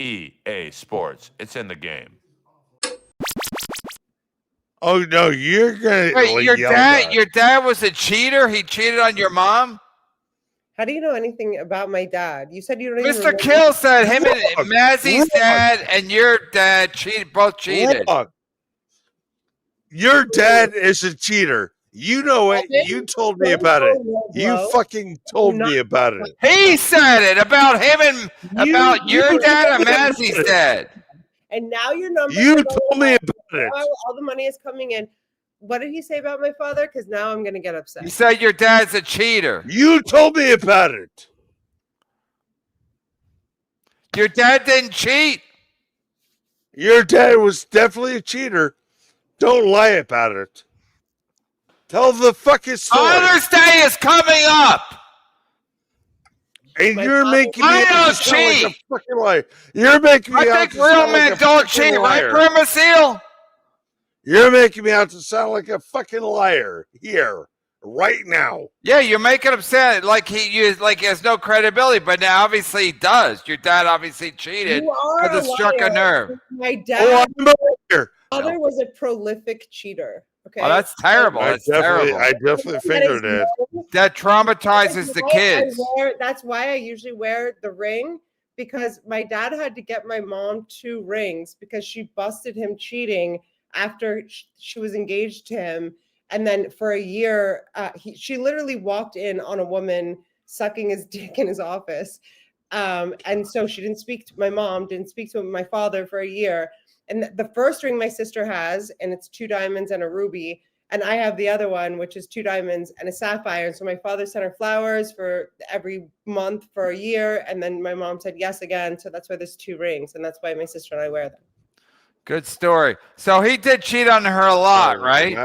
EA Sports. It's in the game. Oh no, you're gonna Wait, your dad was a cheater? He cheated on your mom? How do you know anything about my dad? You said you don't even Mr. remember. Kill said him and Mazzy's dad and your dad both cheated. Wrong. Your dad is a cheater. You know it. You told me about it. You fucking told me about it. He said it about him and about your dad and Mazzy's dad. And now your numbers. You told me about it. All the money is coming in. What did he say about my father? Because now I'm going to get upset. He said your dad's a cheater. You told me about it. Your dad didn't cheat. Your dad was definitely a cheater. Don't lie about it. Tell the fucking story. Father's Day is coming up. And you're making me out to sound like a fucking liar. You're making me out to sound like a fucking liar. I think real men don't cheat, right, Grandma Seal? You're making me out to sound like a fucking liar here, right now. Yeah, you're making him sound like he has no credibility, but now obviously he does. Your dad obviously cheated because it struck a nerve. My dad father was a prolific cheater. Okay. Oh, that's terrible. That's terrible. I definitely fingered it. That traumatizes the kids. That's why I usually wear the ring, because my dad had to get my mom 2 rings because she busted him cheating after she was engaged to him. And then for a year, she literally walked in on a woman sucking his dick in his office. And so she didn't speak to my mom, didn't speak to my father for a year. And the first ring my sister has, and it's 2 diamonds and a ruby. And I have the other one, which is 2 diamonds and a sapphire. And so my father sent her flowers for every month for a year. And then my mom said yes again. So that's why there's 2 rings. And that's why my sister and I wear them. Good story. So he did cheat on her a lot, right?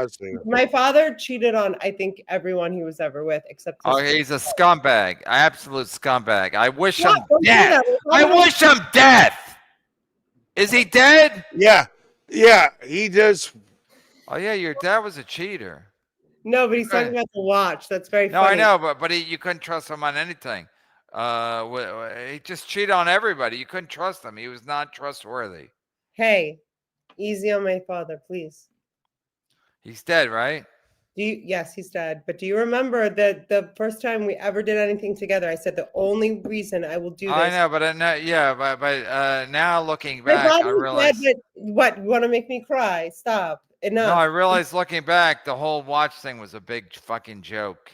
My father cheated on, I think, everyone he was ever with, except. Oh, he's a scumbag, absolute scumbag. I wish him death. I wish him death. Is he dead? Yeah, he does. Oh yeah, your dad was a cheater. No, but he's talking about the watch. That's very funny. No, I know, but you couldn't trust him on anything. He just cheated on everybody. You couldn't trust him. He was not trustworthy. Hey, easy on my father, please. He's dead, right? Yes, he's dead. But do you remember that the first time we ever did anything together, I said the only reason I will do this. I know, but now looking back, I realize. What? You want to make me cry? Stop. Enough. No, I realized looking back, the whole watch thing was a big fucking joke.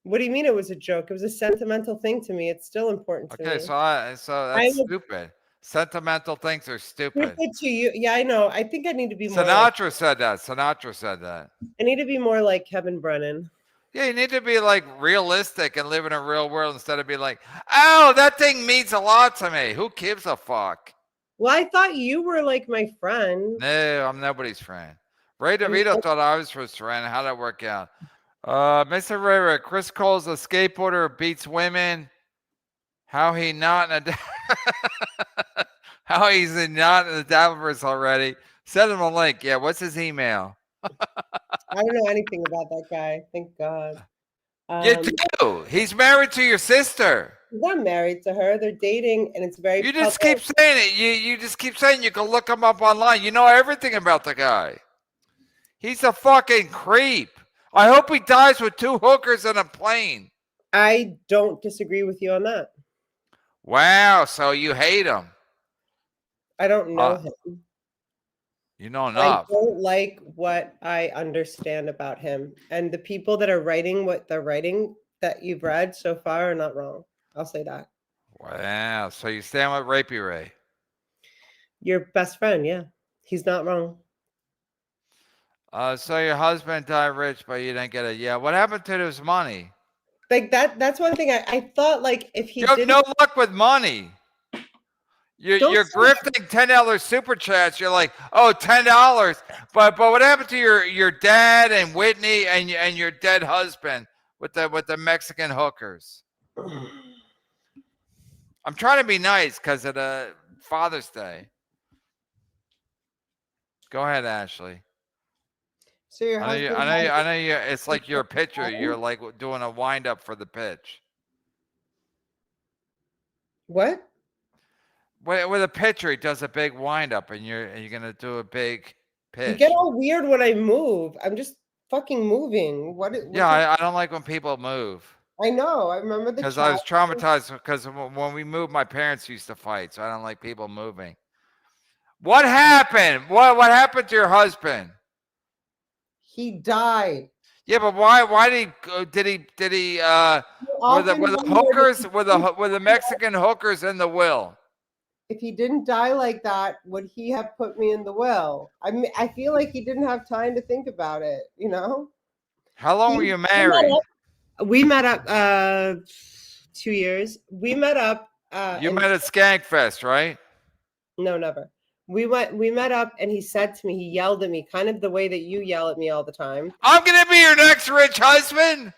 What do you mean it was a joke? It was a sentimental thing to me. It's still important to me. Okay, so that's stupid. Sentimental things are stupid. To you. Yeah, I know. I think I need to be more. Sinatra said that. I need to be more like Kevin Brennan. Yeah, you need to be like realistic and live in a real world instead of being like, oh, that thing means a lot to me. Who gives a fuck? Well, I thought you were like my friend. No, I'm nobody's friend. Ray DeVito thought I was his friend. How'd that work out? Mr. Ray, Chris Cole's a skateboarder who beats women. How he's not in the Dabbleverse already. Send him a link. Yeah, what's his email? I don't know anything about that guy. Thank God. You do. He's married to your sister. He's not married to her. They're dating, and it's very. You just keep saying it. You just keep saying you can look him up online. You know everything about the guy. He's a fucking creep. I hope he dies with 2 hookers and a plane. I don't disagree with you on that. Wow, so you hate him. I don't know him. You know enough. I don't like what I understand about him. And the people that are writing what they're writing that you've read so far are not wrong. I'll say that. Wow, so you stand with Rapey Ray. Your best friend, yeah. He's not wrong. So your husband died rich, but you didn't get it. Yeah, what happened to his money? Like that's one thing I thought, like, if he didn't... no luck with money. You're grifting $10 super chats. You're like, oh, $10. But what happened to your dad and Whitney and your dead husband with the Mexican hookers? I'm trying to be nice because of the Father's Day. Go ahead, Ashley. So your husband I know you. It's like your pitcher. You're like doing a wind up for the pitch. What? with a pitcher, he does a big windup, and you're gonna do a big pitch. You get all weird when I move. I'm just fucking moving. Yeah, I don't like when people move. I know. I remember the because I was traumatized because when we moved, my parents used to fight, so I don't like people moving. What happened? What happened to your husband? He died. Yeah, but why did he were the hookers were the Mexican hookers in the will? If he didn't die like that, would he have put me in the will? I feel like he didn't have time to think about it, you know? How long were you married? We met up 2 years. We met up you met at Skankfest, right? No, never. We met up, and he said to me, he yelled at me, kind of the way that you yell at me all the time. I'm gonna be your next rich husband.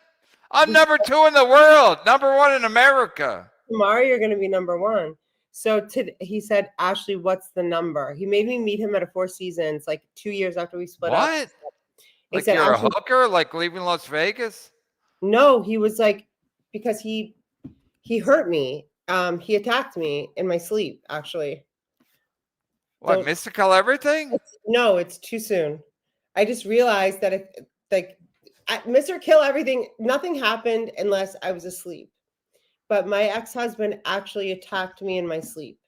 I'm number 2 in the world, number 1 in America. Tomorrow you're gonna be number 1. So he said, Ashley, what's the number? He made me meet him at a Four Seasons, like 2 years after we split up. What? Like said, you're a hooker, like leaving Las Vegas? No, he was like, because he hurt me. He attacked me in my sleep, actually. What, mystical everything? No, it's too soon. I just realized that Mr. Kill Everything, nothing happened unless I was asleep. But my ex-husband actually attacked me in my sleep.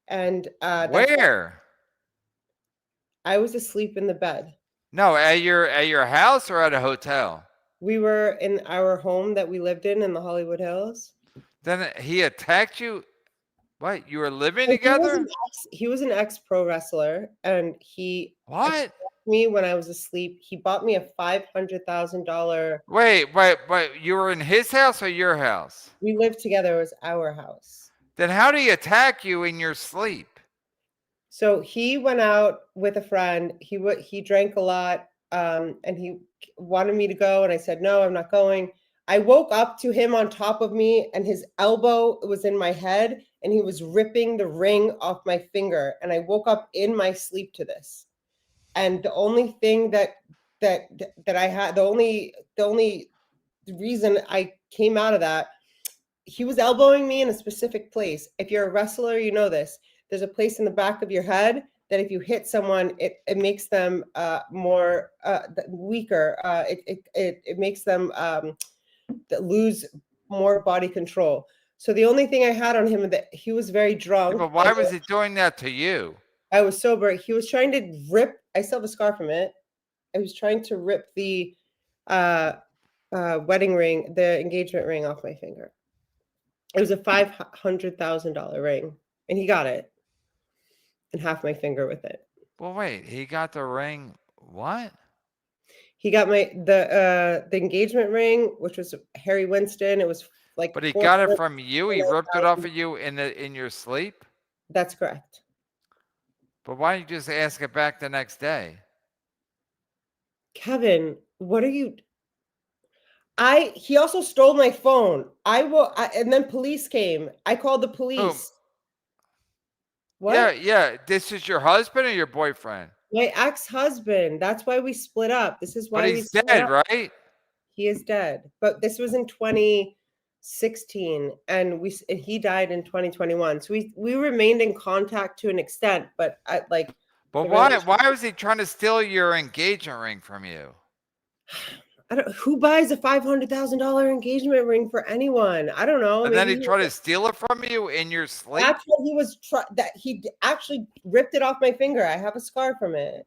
And where? I was asleep in the bed. No, at your house or at a hotel? We were in our home that we lived in the Hollywood Hills. Then he attacked you? What? You were living together? He was an ex-pro wrestler, and he attacked me when I was asleep. He bought me a $500,000. Wait, you were in his house or your house? We lived together. It was our house. Then how did he attack you in your sleep? So he went out with a friend. He drank a lot, and he wanted me to go, and I said no, I'm not going. I woke up to him on top of me, and his elbow was in my head, and he was ripping the ring off my finger. And I woke up in my sleep to this. And the only thing that I had, the only reason I came out of that, he was elbowing me in a specific place. If you're a wrestler, you know this. There's a place in the back of your head that if you hit someone, it makes them more weaker. It makes them lose more body control. So the only thing I had on him, that he was very drunk. But why was he doing that to you? I was sober. He was trying to rip. I still have a scar from it. I was trying to rip the wedding ring, the engagement ring off my finger. It was a $500,000 ring, and he got it, and half my finger with it. Well, wait, he got the ring. What? He got the engagement ring, which was Harry Winston. It was like. But he got it from you. He ripped it off of you in your sleep. That's correct. But why don't you just ask it back the next day? Kevin, what are you? He also stole my phone. And then police came. I called the police. What? Yeah. This is your husband or your boyfriend? My ex-husband. That's why we split up. This is why. But he's dead, right? He is dead. But this was in 2016, and he died in 2021. So we remained in contact to an extent, but But why was he trying to steal your engagement ring from you? Who buys a $500,000 engagement ring for anyone? I don't know. And then he tried to steal it from you in your sleep. That's what he was. That he actually ripped it off my finger. I have a scar from it.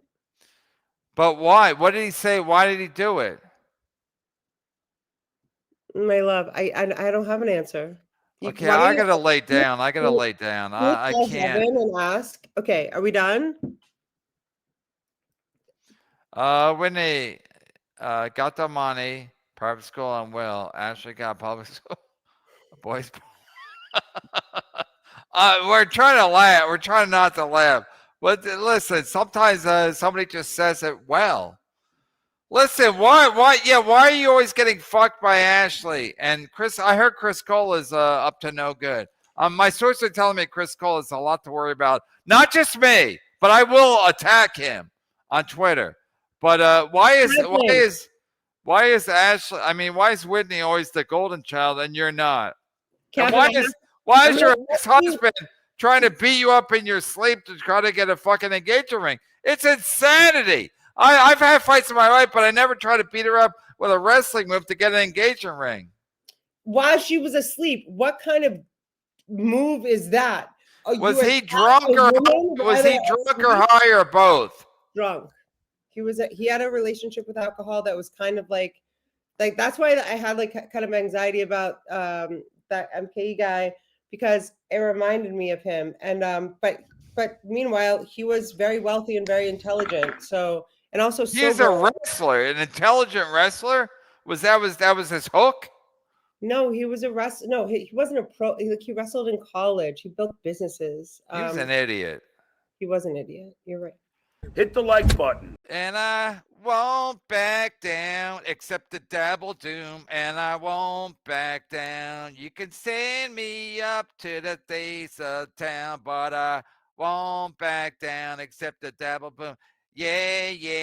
But why? What did he say? Why did he do it? My love, I don't have an answer. Okay, I gotta lay down. I can't. And ask. Okay, are we done? Whitney got the money, private school on Will. Ashley got public school. Boys. We're trying to laugh. We're trying not to laugh. But listen, sometimes somebody just says it well. Listen, why are you always getting fucked by Ashley? And Chris, I heard Chris Cole is up to no good. My sources are telling me Chris Cole is a lot to worry about. Not just me, but I will attack him on Twitter. But why is Ashley? I mean, why is Whitney always the golden child and you're not? And why is your ex-husband trying to beat you up in your sleep to try to get a fucking engagement ring. It's insanity. I've had fights in my life, but I never try to beat her up with a wrestling move to get an engagement ring. While she was asleep, what kind of move is that? Was he drunk or high or both? Drunk. He had a relationship with alcohol that was kind of like that's why I had like kind of anxiety about that MKE guy, because it reminded me of him. And but meanwhile, he was very wealthy and very intelligent. So, and also he's a wrestler, an intelligent wrestler. Was that his hook? No, he was a wrestler. No, he wasn't a pro. He wrestled in college. He built businesses. He was an idiot. He was an idiot. You're right. Hit the like button. And I won't back down, except the dabble doom. And I won't back down. You can send me up to the days of town, but I won't back down, except the dabble boom. Yeah, yeah.